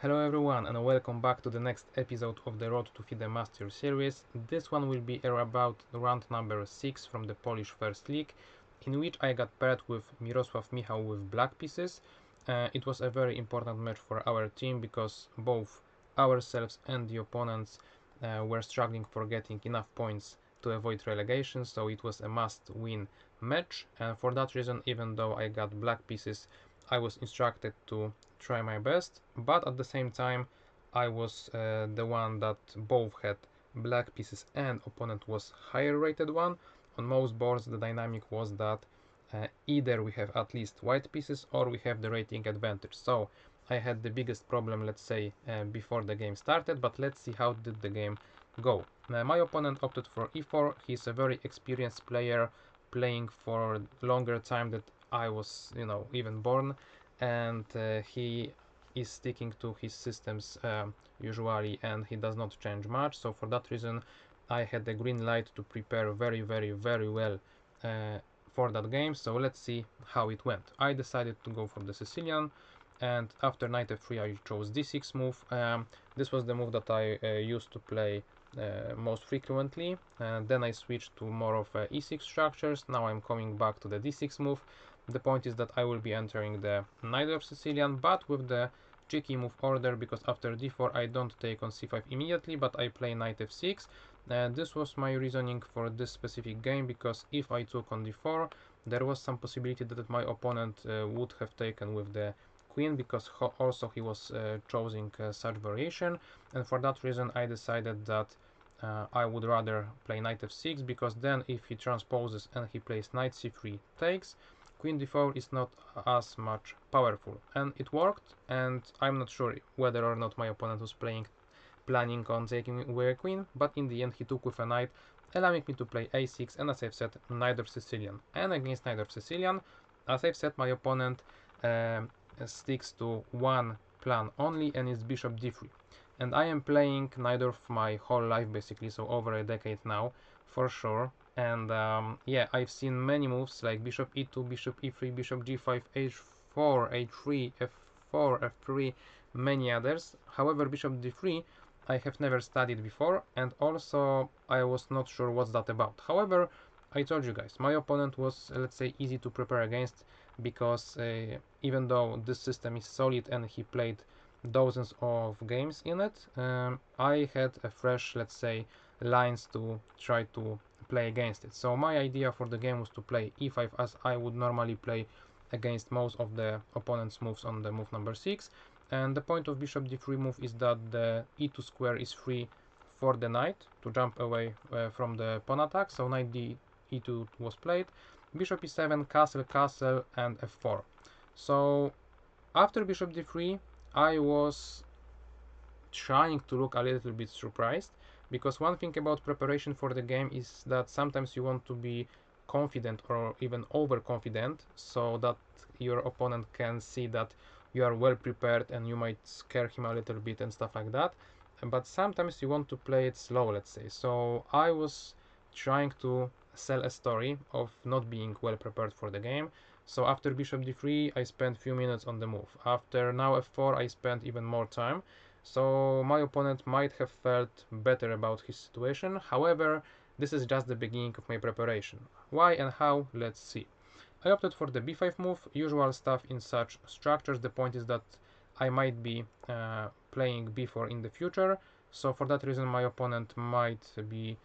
Hello everyone and welcome back to the next episode of the Road to FIDE Master series. This one will be about round number 6 from the Polish First League, in which I got paired with Mirosław Michał with black pieces. It was a very important match for our team because both ourselves and the opponents were struggling for getting enough points to avoid relegation, so it was a must-win match, and for that reason, even though I got black pieces, I was instructed to try my best, but at the same time I was the one that both had black pieces and opponent was higher rated one. On most boards the dynamic was that either we have at least white pieces or we have the rating advantage. So I had the biggest problem, let's say, before the game started, but let's see how did the game go. My opponent opted for e4. He's a very experienced player, playing for longer time than I was, even born, and he is sticking to his systems usually, and he does not change much. So for that reason, I had the green light to prepare very, very, very well for that game. So let's see how it went. I decided to go for the Sicilian, and after knight f3 I chose d6 move. This was the move that I used to play most frequently, and then I switched to more of e6 structures. Now I'm coming back to the d6 move. The point is that I will be entering the knight of Sicilian, but with the cheeky move order, because after d4 I don't take on c5 immediately, but I play knight f6. This was my reasoning for this specific game, because if I took on d4, there was some possibility that my opponent would have taken with the queen, because also he was choosing such variation, and for that reason I decided that I would rather play knight f6, because then if he transposes and he plays knight c3 takes, queen d4 is not as much powerful, and it worked. And I'm not sure whether or not my opponent was planning on taking away a queen, but in the end he took with a knight, allowing me to play a6, and as I've said, knight of Sicilian. And against knight of Sicilian, as I've said, my opponent sticks to one plan only, and it's bishop d3. And I am playing neither of my whole life basically, so over a decade now for sure. And yeah, I've seen many moves like bishop e2, bishop e3, bishop g5, h4, h3, f4, f3, many others. However, bishop d3 I have never studied before, and also I was not sure what's that about. However, I told you guys, my opponent was, let's say, easy to prepare against, because even though this system is solid and he played dozens of games in it, I had a fresh, let's say, lines to try to play against it. So my idea for the game was to play e5 as I would normally play against most of the opponent's moves on the move number 6. And the point of bishop d3 move is that the e2 square is free for the knight to jump away from the pawn attack. So knight e2 was played, bishop e7, castle, castle, and f4. So after bishop d3 I was trying to look a little bit surprised, because one thing about preparation for the game is that sometimes you want to be confident or even overconfident, so that your opponent can see that you are well prepared and you might scare him a little bit and stuff like that. But sometimes you want to play it slow, let's say. So I was trying to sell a story of not being well prepared for the game. So after bishop d3 I spent few minutes on the move. After now f4 I spent even more time. So my opponent might have felt better about his situation. However, this is just the beginning of my preparation. Why and how? Let's see. I opted for the b5 move, usual stuff in such structures. The point is that I might be playing b4 in the future, so for that reason my opponent might be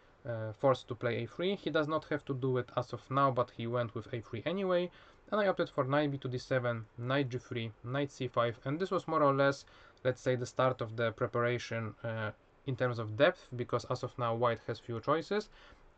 forced to play a3. He does not have to do it as of now, but he went with a3 anyway, and I opted for knight b to d7, knight g3, knight c5, and this was more or less, let's say, the start of the preparation in terms of depth, because as of now white has few choices.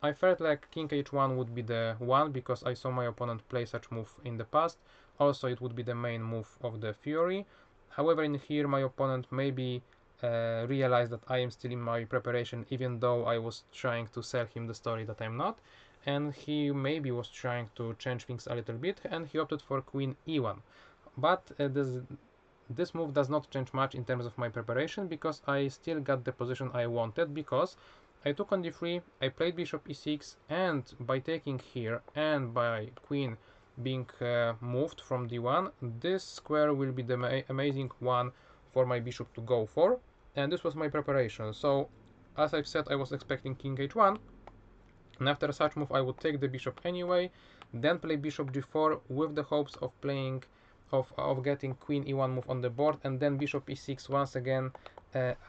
I felt like king h1 would be the one, because I saw my opponent play such move in the past. Also, it would be the main move of the Fury. However, in here my opponent maybe realized that I am still in my preparation, even though I was trying to sell him the story that I'm not, and he maybe was trying to change things a little bit, and he opted for queen e1. But this move does not change much in terms of my preparation, because I still got the position I wanted, because I took on d3, I played bishop e6, and by taking here and by queen being moved from d1, this square will be the amazing one for my bishop to go for, and this was my preparation. So as I've said, I was expecting king h1, and after such move I would take the bishop anyway, then play bishop g4 with the hopes of playing of getting queen e1 move on the board, and then bishop e6 once again,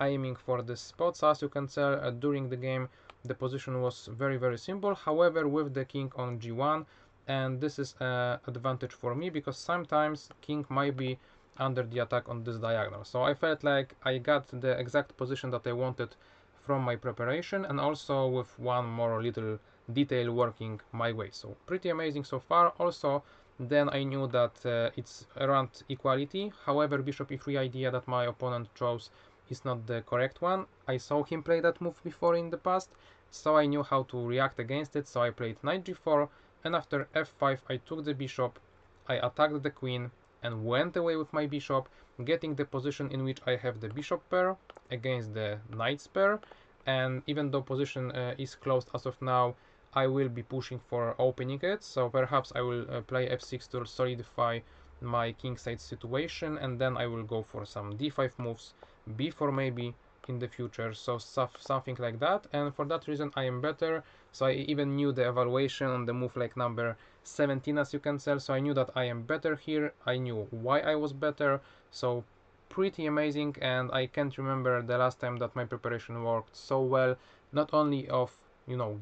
aiming for the spot. So as you can tell, during the game the position was very simple, however with the king on g1, and this is an advantage for me because sometimes king might be under the attack on this diagonal. So I felt like I got the exact position that I wanted from my preparation, and also with one more little detail working my way. So pretty amazing so far. Also then I knew that it's around equality, however bishop e3 idea that my opponent chose is not the correct one. I saw him play that move before in the past, so I knew how to react against it. So I played knight g4, and after f5 I took the bishop, I attacked the queen and went away with my bishop, getting the position in which I have the bishop pair against the knight's pair. And even though position is closed as of now, I will be pushing for opening it, so perhaps I will play f6 to solidify my kingside situation, and then I will go for some d5 moves, b4 maybe in the future, so something like that. And for that reason I am better. So I even knew the evaluation on the move like number 17, as you can tell, so I knew that I am better here. I knew why I was better, so pretty amazing. And I can't remember the last time that my preparation worked so well, not only of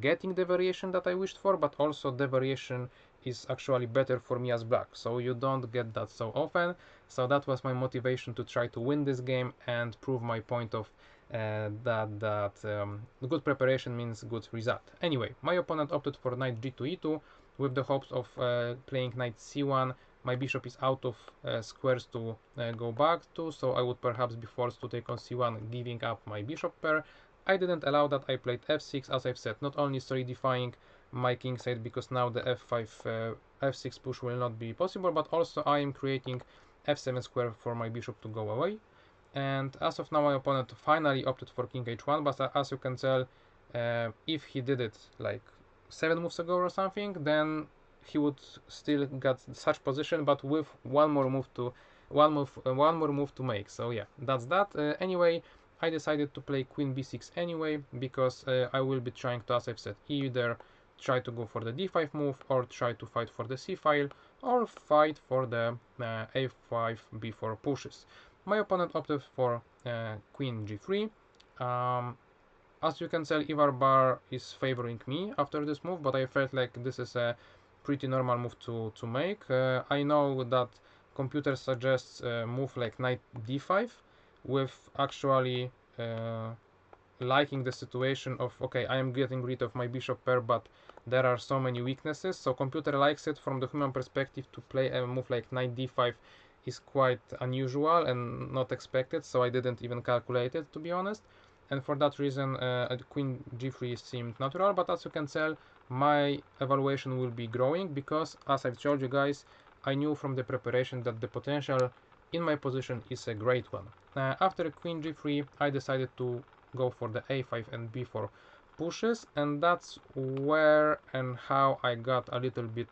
getting the variation that I wished for, but also the variation is actually better for me as black, so you don't get that so often. So that was my motivation to try to win this game and prove my point of that good preparation means good result. Anyway, my opponent opted for knight g2 e2 with the hopes of playing knight c1. My bishop is out of squares to go back to, so I would perhaps be forced to take on c1, giving up my bishop pair. I didn't allow that. I played f6, as I've said, not only solidifying my kingside because now the f5 f6 push will not be possible, but also I am creating f7 square for my bishop to go away. And as of now my opponent finally opted for king h1, but as you can tell, if he did it like 7 moves ago or something, then he would still get such position, but with one more move to make. So yeah, that's that. Anyway, I decided to play queen b6 anyway, because I will be trying to, as I've said, either try to go for the d5 move, or try to fight for the c file, or fight for the a5 b4 pushes. My opponent opted for queen g3. As you can tell, Ivar Bar is favoring me after this move, but I felt like this is a pretty normal move to make. I know that computer suggests a move like knight d5, with actually liking the situation of, okay, I am getting rid of my bishop pair, but there are so many weaknesses. So computer likes it. From the human perspective, to play a move like knight d5 is quite unusual and not expected, so I didn't even calculate it, to be honest. And for that reason, queen g3 seemed natural. But as you can tell, my evaluation will be growing, because as I've told you guys, I knew from the preparation that the potential in my position is a great one. After queen g3, I decided to go for the a5 and b4 pushes, and that's where and how I got a little bit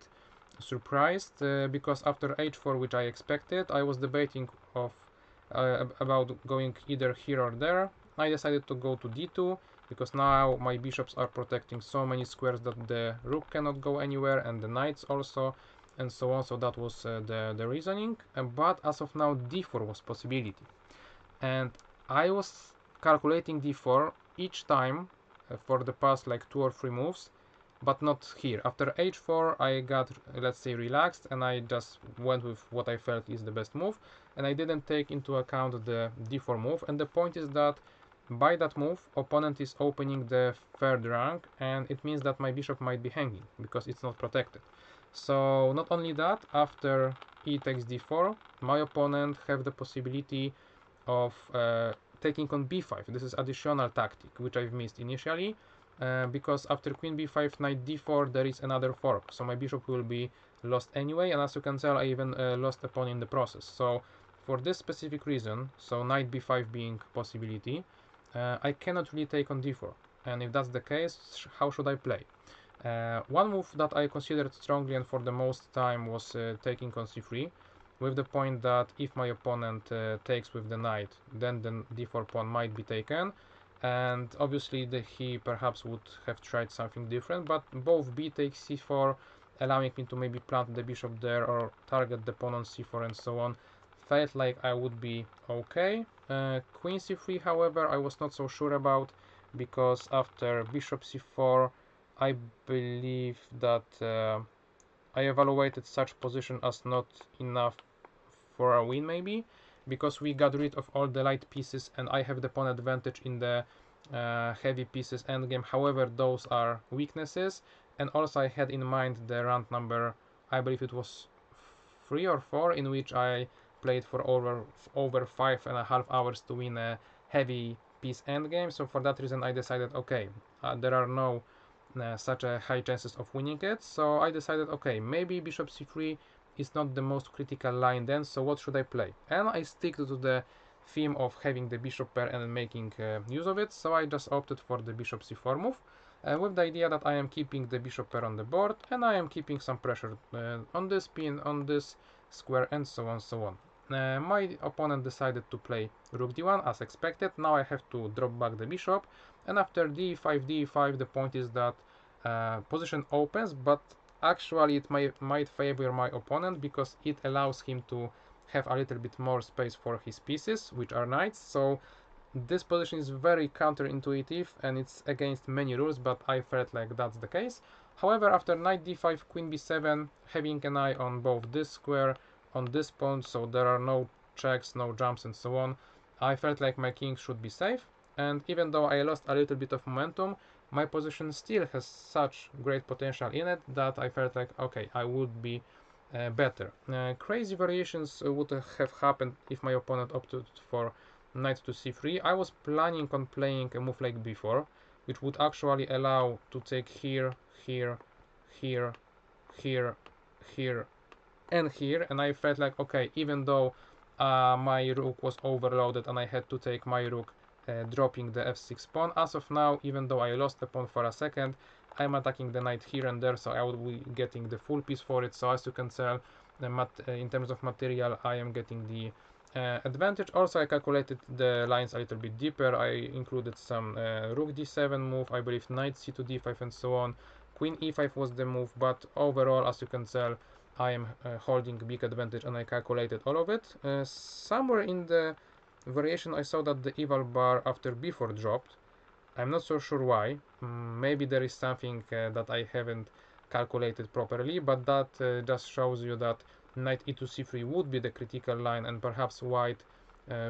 surprised, because after h4, which I expected, I was debating about going either here or there. I decided to go to d2, because now my bishops are protecting so many squares that the rook cannot go anywhere, and the knights also, and so on. So that was the reasoning. But as of now, d4 was possibility, and I was calculating d4 each time for the past like 2 or 3 moves, but not here. After h4 I got, let's say, relaxed, and I just went with what I felt is the best move, and I didn't take into account the d4 move. And the point is that by that move, opponent is opening the third rank, and it means that my bishop might be hanging because it's not protected. So not only that, after e takes d4, my opponent have the possibility of taking on b5. This is additional tactic which I've missed initially, because after queen b5, knight d4, there is another fork, so my bishop will be lost anyway, and as you can tell, I even lost a pawn in the process. So for this specific reason, so knight b5 being possibility, I cannot really take on d4, and if that's the case, how should I play? One move that I considered strongly and for the most time was taking on c3, with the point that if my opponent takes with the knight, then the d4 pawn might be taken, and obviously he perhaps would have tried something different, but both b takes c4, allowing me to maybe plant the bishop there or target the pawn on c4 and so on, felt like I would be okay. Queen c3, however, I was not so sure about, because after bishop c4, I believe that I evaluated such position as not enough for a win, maybe, because we got rid of all the light pieces and I have the pawn advantage in the heavy pieces endgame. However, those are weaknesses, and also I had in mind the round number, I believe it was 3 or 4, in which I played for over 5.5 hours to win a heavy piece endgame. So for that reason I decided, okay, there are no such a high chances of winning it, so I decided, okay, maybe bishop c3 is not the most critical line then, so what should I play? And I stick to the theme of having the bishop pair and making use of it, so I just opted for the bishop c4 move, with the idea that I am keeping the bishop pair on the board and I am keeping some pressure on this pin, on this square, and so on, so on. My opponent decided to play rook d1 as expected. Now I have to drop back the bishop, and after d5, d5, the point is that position opens, but actually it might favor my opponent because it allows him to have a little bit more space for his pieces, which are knights. So this position is very counterintuitive and it's against many rules, but I felt like that's the case. However, after knight d5, queen b7, having an eye on both this square, on this pawn, so there are no checks, no jumps, and so on, I felt like my king should be safe. And even though I lost a little bit of momentum, my position still has such great potential in it that I felt like, okay, I would be better. Crazy variations would have happened if my opponent opted for knight to c3. I was planning on playing a move like before, which would actually allow to take here, here, here, here, here, and here, and I felt like, okay, even though my rook was overloaded and I had to take my rook dropping the f6 pawn, as of now, even though I lost the pawn for a second, I'm attacking the knight here and there, so I will be getting the full piece for it. So as you can tell, in terms of material, I am getting the advantage. Also, I calculated the lines a little bit deeper. I included some rook d7 move, I believe knight c2 d5, and so on. Queen e5 was the move, but overall, as you can tell, I am holding big advantage, and I calculated all of it. Somewhere in the variation I saw that the eval bar after b4 dropped. I'm not so sure why. Maybe there is something that I haven't calculated properly, but that just shows you that knight e2 c3 would be the critical line, and perhaps white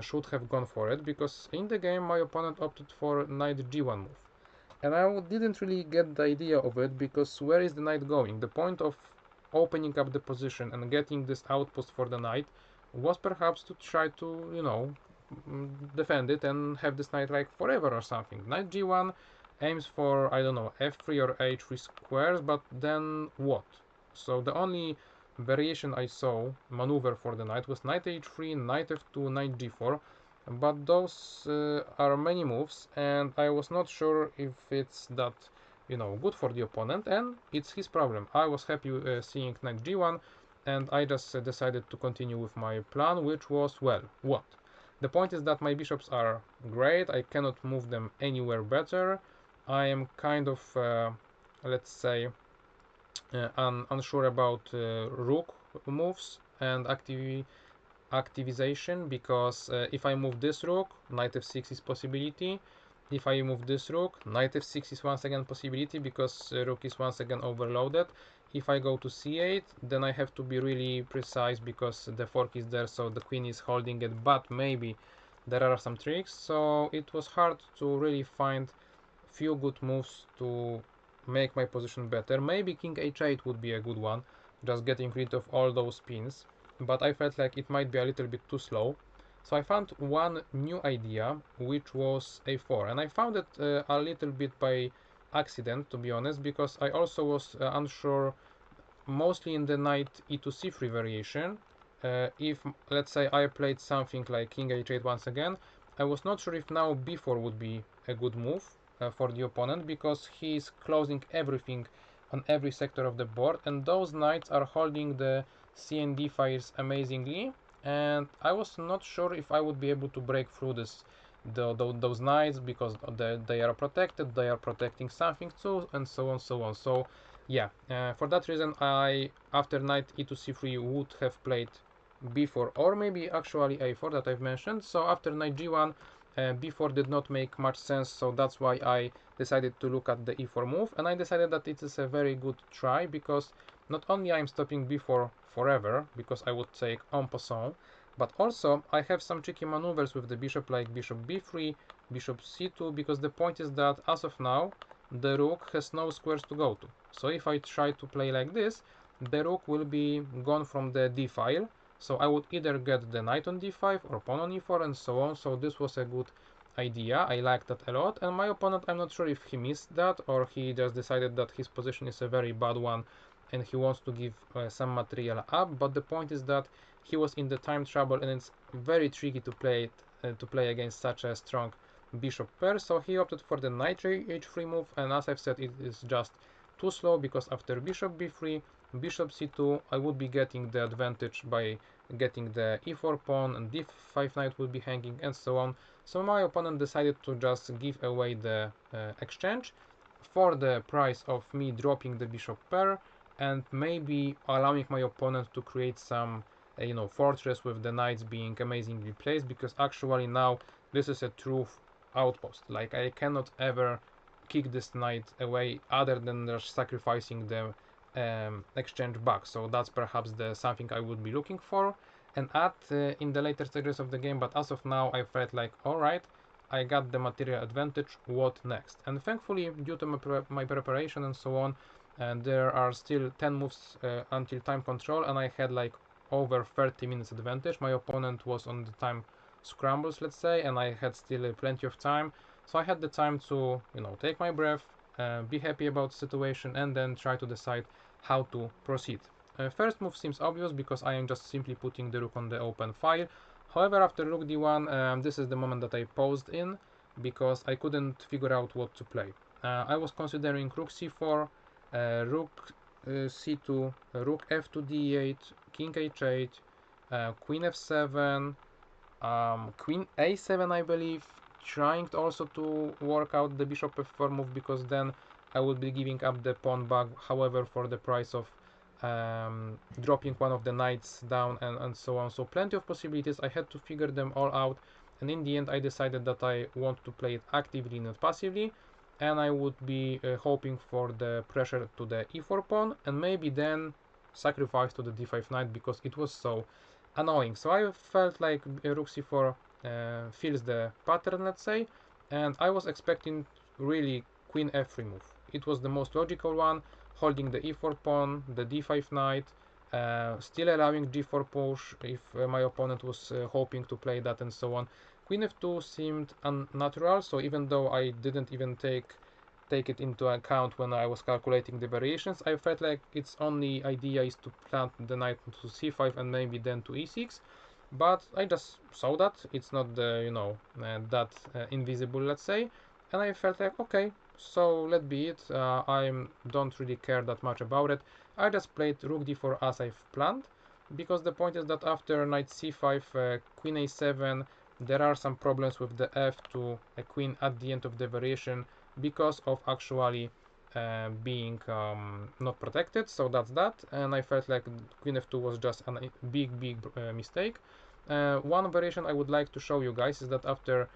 should have gone for it, because in the game my opponent opted for knight g1 move. And I didn't really get the idea of it, because where is the knight going? The point of opening up the position and getting this outpost for the knight was perhaps to try to, defend it and have this knight like forever or something. Knight g1 aims for, I don't know, f3 or h3 squares, but then what? So the only variation I saw maneuver for the knight was knight h3, knight f2, knight g4, but those are many moves, and I was not sure if it's that, good for the opponent, and it's his problem. I was happy seeing knight g1, and I just decided to continue with my plan, which was, well, what? The point is that my bishops are great, I cannot move them anywhere better. I am kind of, let's say, unsure about rook moves and activization, because if I move this rook, knight f6 is possibility. If I move this rook, knight f6 is once again possibility, because rook is once again overloaded. If I go to c8, then I have to be really precise, because the fork is there, so the queen is holding it, but maybe there are some tricks. So it was hard to really find few good moves to make my position better. Maybe king h8 would be a good one, just getting rid of all those pins, but I felt like it might be a little bit too slow. So I found one new idea, which was a4, and I found it a little bit by accident, to be honest, because I also was unsure, mostly in the knight e2 c3 variation. If, let's say, I played something like king h8 once again, I was not sure if now b4 would be a good move for the opponent, because he is closing everything on every sector of the board, and those knights are holding the CND files amazingly, and I was not sure if I would be able to break through those knights, because they are protected, they are protecting something too, and so on, so on. So yeah, for that reason, I, after knight e2 c3, would have played b4, or maybe actually a4 that I've mentioned. So after knight g1, b4 did not make much sense, so that's why I decided to look at the e4 move, and I decided that it is a very good try, because not only I'm stopping b4 forever, because I would take en passant, but also I have some tricky maneuvers with the bishop, like bishop b3, bishop c2, because the point is that as of now the rook has no squares to go to. So if I try to play like this, the rook will be gone from the d file, so I would either get the knight on d5 or pawn on e4 and so on. So this was a good idea, I liked that a lot, and my opponent, I'm not sure if he missed that or he just decided that his position is a very bad one and he wants to give some material up, but the point is that he was in the time trouble, and it's very tricky to play against such a strong bishop pair. So he opted for the knight h3 move, and as I've said, it is just too slow, because after bishop b3, bishop c2, I would be getting the advantage by getting the e4 pawn, and d5 knight will be hanging, and so on. So my opponent decided to just give away the exchange for the price of me dropping the bishop pair, and maybe allowing my opponent to create some fortress with the knights being amazingly placed, because actually now this is a true outpost. Like, I cannot ever kick this knight away other than just sacrificing the exchange back. So that's perhaps the something I would be looking for and add in the later stages of the game, but as of now I felt like, alright, I got the material advantage, what next? And thankfully, due to my preparation and so on, and there are still 10 moves until time control, and I had like over 30 minutes advantage. My opponent was on the time scrambles, let's say, and I had still plenty of time, so I had the time to take my breath, be happy about the situation, and then try to decide how to proceed. First move seems obvious, because I am just simply putting the rook on the open file. However, after rook d1, this is the moment that I paused in, because I couldn't figure out what to play. I was considering rook c4, rook c2, rook f2 d8, king h8, queen f7, queen a7, I believe, trying also to work out the bishop f4 move, because then I would be giving up the pawn back, however, for the price of dropping one of the knights down, and so on. So plenty of possibilities, I had to figure them all out, and in the end I decided that I want to play it actively, not passively, and I would be hoping for the pressure to the e4 pawn, and maybe then sacrifice to the d5 knight, because it was so annoying. So I felt like rook c4 fills the pattern, let's say, and I was expecting really queen f3 move. It was the most logical one, holding the e4 pawn, the d5 knight, still allowing g4 push if my opponent was hoping to play that, and so on. Queen f2 seemed unnatural, so even though I didn't even take it into account when I was calculating the variations, I felt like its only idea is to plant the knight to c5 and maybe then to e6, but I just saw that it's not the that invisible, let's say, and I felt like, okay, so let be it. I don't really care that much about it. I just played rook d4 as I've planned, because the point is that after knight c5, queen a7, there are some problems with the f2 queen at the end of the variation, because of actually being not protected. So that's that, and I felt like queen f2 was just a big mistake. One variation I would like to show you guys is that after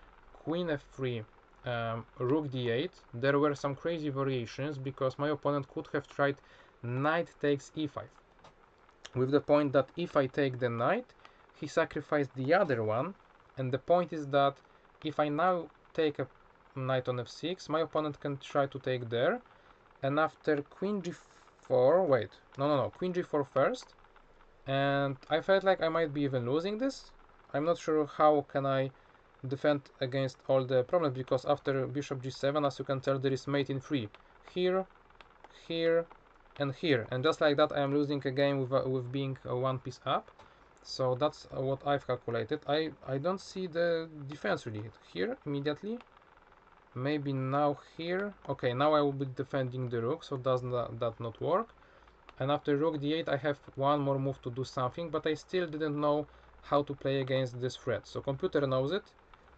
queen f3, rook d8, there were some crazy variations, because my opponent could have tried knight takes e5, with the point that if I take the knight, he sacrificed the other one, and the point is that if I now take a knight on f6, my opponent can try to take there, and after queen g4, wait, no, queen g4 first, and I felt like I might be even losing this. I'm not sure how can I defend against all the problems, because after bishop g7, as you can tell, there is mate in 3, here, here, and here, and just like that I am losing a game with being one piece up. So that's what I've calculated. I don't see the defense really here immediately. Maybe now here. Okay, now I will be defending the rook, so does that not work? and after rook d8 I have one more move to do something, but I still didn't know how to play against this threat. So computer knows it.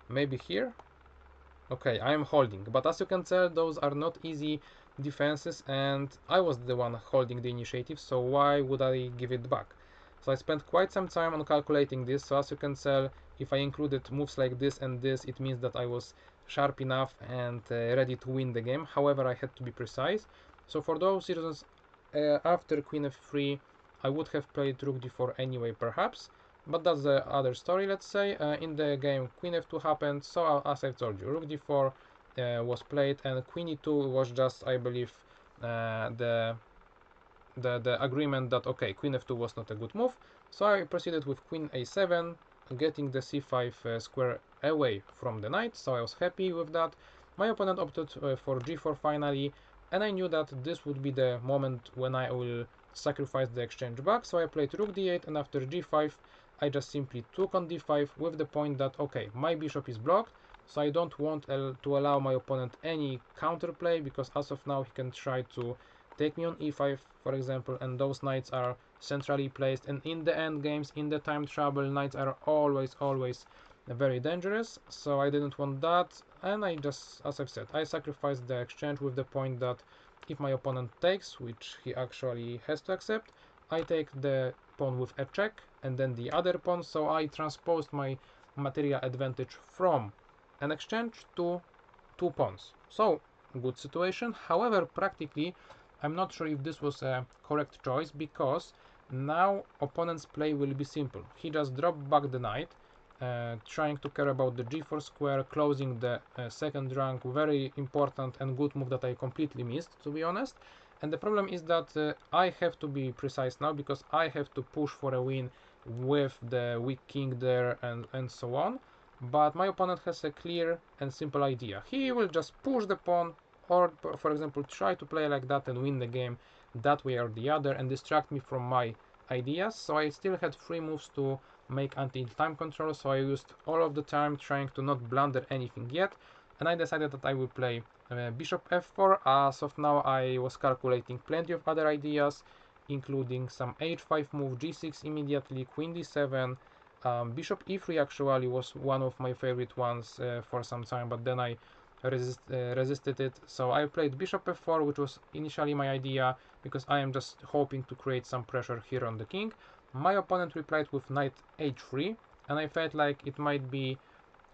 Maybe here. Okay, I am holding, but as you can tell, those are not easy defenses, and I was the one holding the initiative, so why would I give it back? So I spent quite some time on calculating this. So as you can tell, if I included moves like this and this, it means that I was sharp enough and ready to win the game. However, I had to be precise. So for those reasons, after queen f3, I would have played rook d4 anyway, perhaps. But that's the other story, let's say. In the game, queen f2 happened, so as I told you, rook d4 was played, and queen e2 was just, I believe, the agreement that, okay, queen f2 was not a good move. So I proceeded with queen a7, getting the c5 square away from the knight, so I was happy with that. My opponent opted for g4 finally, and I knew that this would be the moment when I will sacrifice the exchange back, so I played rook d8, and after g5 I just simply took on d5 with the point that, okay, my bishop is blocked, so I don't want to allow my opponent any counterplay, because as of now he can try to take me on e5, for example, and those knights are centrally placed, and in the end games, in the time trouble, knights are always very dangerous, so I didn't want that, and I just, as I've said, I sacrificed the exchange with the point that if my opponent takes, which he actually has to accept, I take the pawn with a check and then the other pawn, so I transposed my material advantage from an exchange to two pawns. So, good situation. However, practically, I'm not sure if this was a correct choice, because now opponent's play will be simple. He just dropped back the knight, trying to care about the g4 square, closing the second rank, very important and good move that I completely missed, to be honest. And the problem is that I have to be precise now, because I have to push for a win with the weak king there and so on. But my opponent has a clear and simple idea. He will just push the pawn, or for example try to play like that and win the game that way or the other, and distract me from my ideas. So I still had 3 moves to make until time control, so I used all of the time trying to not blunder anything yet, and I decided that I will play bishop f4. As of now I was calculating plenty of other ideas, including some h5 move, g6 immediately, queen d7, bishop e3 actually was one of my favorite ones for some time, but then I resisted it. So I played bishop f4, which was initially my idea, because I am just hoping to create some pressure here on the king. My opponent replied with knight h3, and I felt like it might be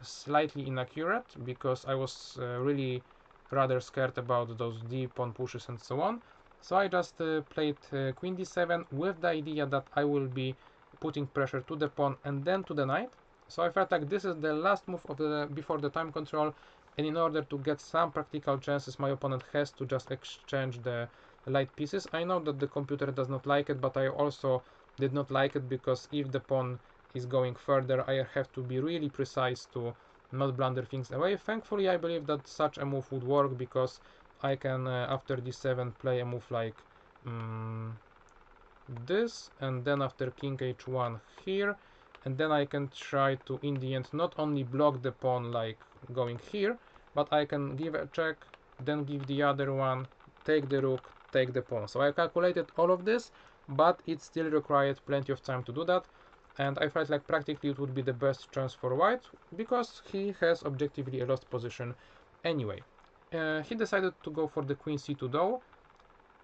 slightly inaccurate, because I was really rather scared about those d pawn pushes and so on. So I just played queen d7 with the idea that I will be putting pressure to the pawn and then to the knight. So I felt like this is the last move of the before the time control, and in order to get some practical chances, my opponent has to just exchange the light pieces. I know that the computer does not like it, but I also did not like it, because if the pawn is going further, I have to be really precise to not blunder things away. Thankfully, I believe that such a move would work, because I can, after d7, play a move like this, and then after king h1 here, and then I can try to, in the end, not only block the pawn like going here, but I can give a check, then give the other one, take the rook, take the pawn. So I calculated all of this, but it still required plenty of time to do that, and I felt like practically it would be the best chance for white, because he has objectively a lost position anyway. He decided to go for the queen c2 though.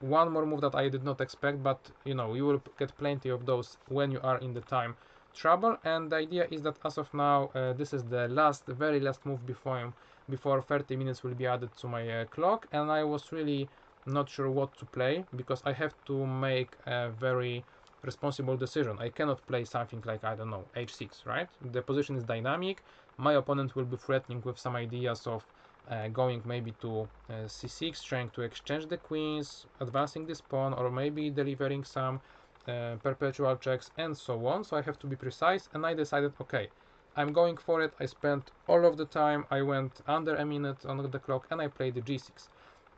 One more move that I did not expect, but you know, you will get plenty of those when you are in the time trouble. And the idea is that as of now, this is the very last move before 30 minutes will be added to my clock, and I was really not sure what to play, because I have to make a very responsible decision. I cannot play something like, I don't know, h6, right? The position is dynamic. My opponent will be threatening with some ideas of going maybe to c6, trying to exchange the queens, advancing this pawn, or maybe delivering some perpetual checks and so on. So I have to be precise, and I decided, okay, I'm going for it. I spent all of the time. I went under a minute on the clock, and I played the g6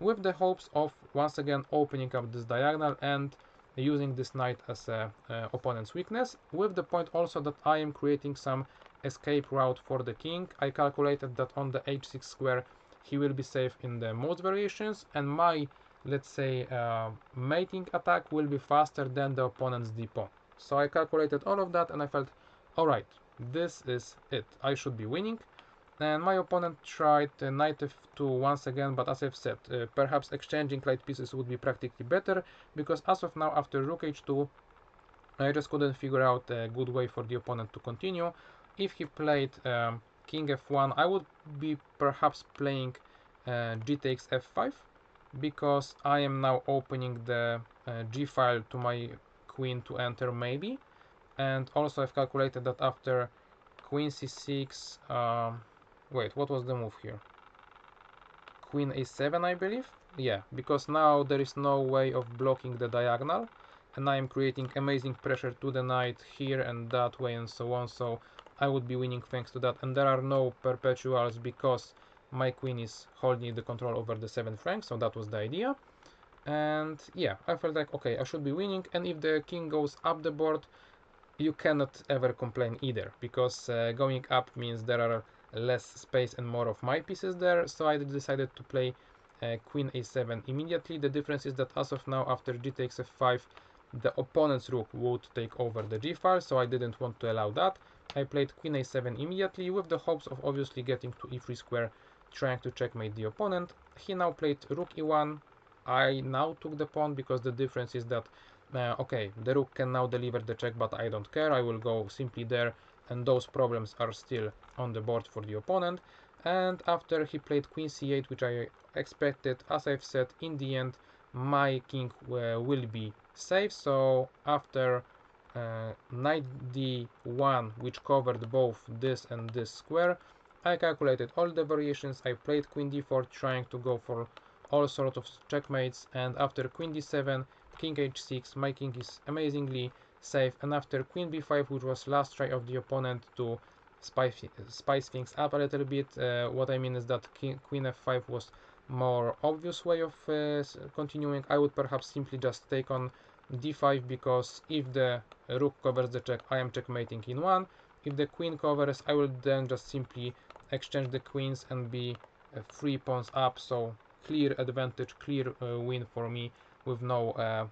with the hopes of once again opening up this diagonal and using this knight as a opponent's weakness, with the point also that I am creating some escape route for the king. I calculated that on the h6 square he will be safe in the most variations, and my let's say, mating attack will be faster than the opponent's d-pawn. So I calculated all of that and I felt, alright, this is it, I should be winning. And my opponent tried knight f2 once again, but as I've said, perhaps exchanging light pieces would be practically better, because as of now, after rook h2, I just couldn't figure out a good way for the opponent to continue. If he played king f1, I would be perhaps playing g takes f5, because I am now opening the g file to my queen to enter maybe. And also I've calculated that after queen c6, wait, what was the move here? Queen a7, I believe? Yeah, because now there is no way of blocking the diagonal, and I am creating amazing pressure to the knight here and that way and so on, so I would be winning thanks to that. And there are no perpetuals because my queen is holding the control over the 7th rank, so that was the idea. And yeah, I felt like, okay, I should be winning, and if the king goes up the board, you cannot ever complain either, because going up means there are less space and more of my pieces there. So I decided to play queen a7 immediately. The difference is that as of now, after g takes f5, the opponent's rook would take over the g file, so I didn't want to allow that. I played queen a7 immediately with the hopes of obviously getting to e3 square, trying to checkmate the opponent. He now played rook e1. I now took the pawn, because the difference is that okay, the rook can now deliver the check, but I don't care. I will go simply there, and those problems are still on the board for the opponent. And after he played queen c8, which I expected, as I've said, in the end my king will be safe. So after knight d1, which covered both this and this square, I calculated all the variations. I played queen d4, trying to go for all sorts of checkmates, and after queen d7, king h6, my king is amazingly safe. And after queen b5, which was last try of the opponent to spice things up a little bit, what I mean is that queen f5 was more obvious way of continuing. I would perhaps simply just take on d5, because if the rook covers the check, I am checkmating in one. If the queen covers, I will then just simply exchange the queens and be 3 pawns up, so clear advantage, clear win for me with no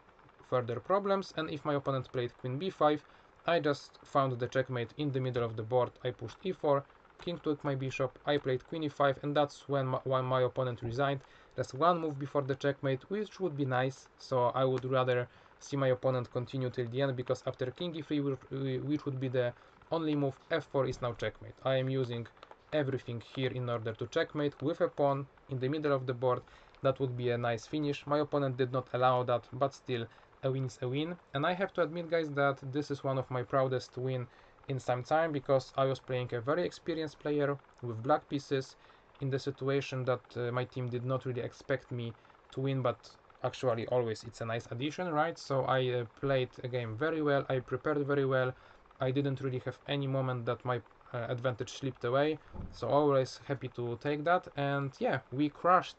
further problems. And if my opponent played queen b5, I just found the checkmate in the middle of the board. I pushed e4, king took my bishop, I played queen e5, and that's when my opponent resigned. That's one move before the checkmate, which would be nice, so I would rather see my opponent continue till the end, because after king e3, which would be the only move, f4 is now checkmate. I am using everything here in order to checkmate with a pawn in the middle of the board. That would be a nice finish. My opponent did not allow that, but still, a win is a win. And I have to admit, guys, that this is one of my proudest win in some time, because I was playing a very experienced player with black pieces in the situation that my team did not really expect me to win, but actually always it's a nice addition, right? So I played a game very well, I prepared very well, I didn't really have any moment that my advantage slipped away, so always happy to take that. And yeah, we crushed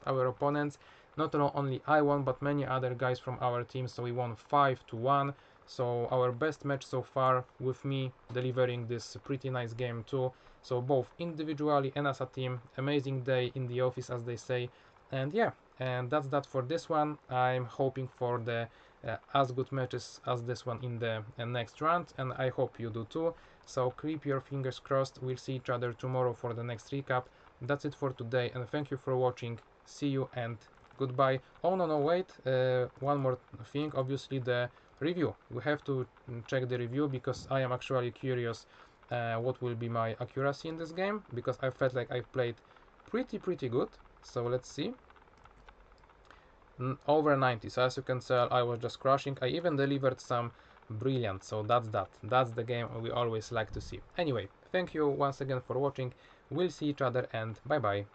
our opponents. Not only I won, but many other guys from our team, so we won 5-1. So our best match so far, with me delivering this pretty nice game too. So both individually and as a team, amazing day in the office, as they say. And yeah, and that's that for this one. I'm hoping for the as good matches as this one in the next round, and I hope you do too. So keep your fingers crossed. We'll see each other tomorrow for the next recap. That's it for today, and thank you for watching. See you and goodbye. Oh no, wait, one more thing, obviously the review. We have to check the review, because I am actually curious what will be my accuracy in this game, because I felt like I played pretty good. So let's see. Over 90, so as you can tell, I was just crushing. I even delivered some brilliant, so that's the game we always like to see. Anyway, thank you once again for watching. We'll see each other, and bye bye.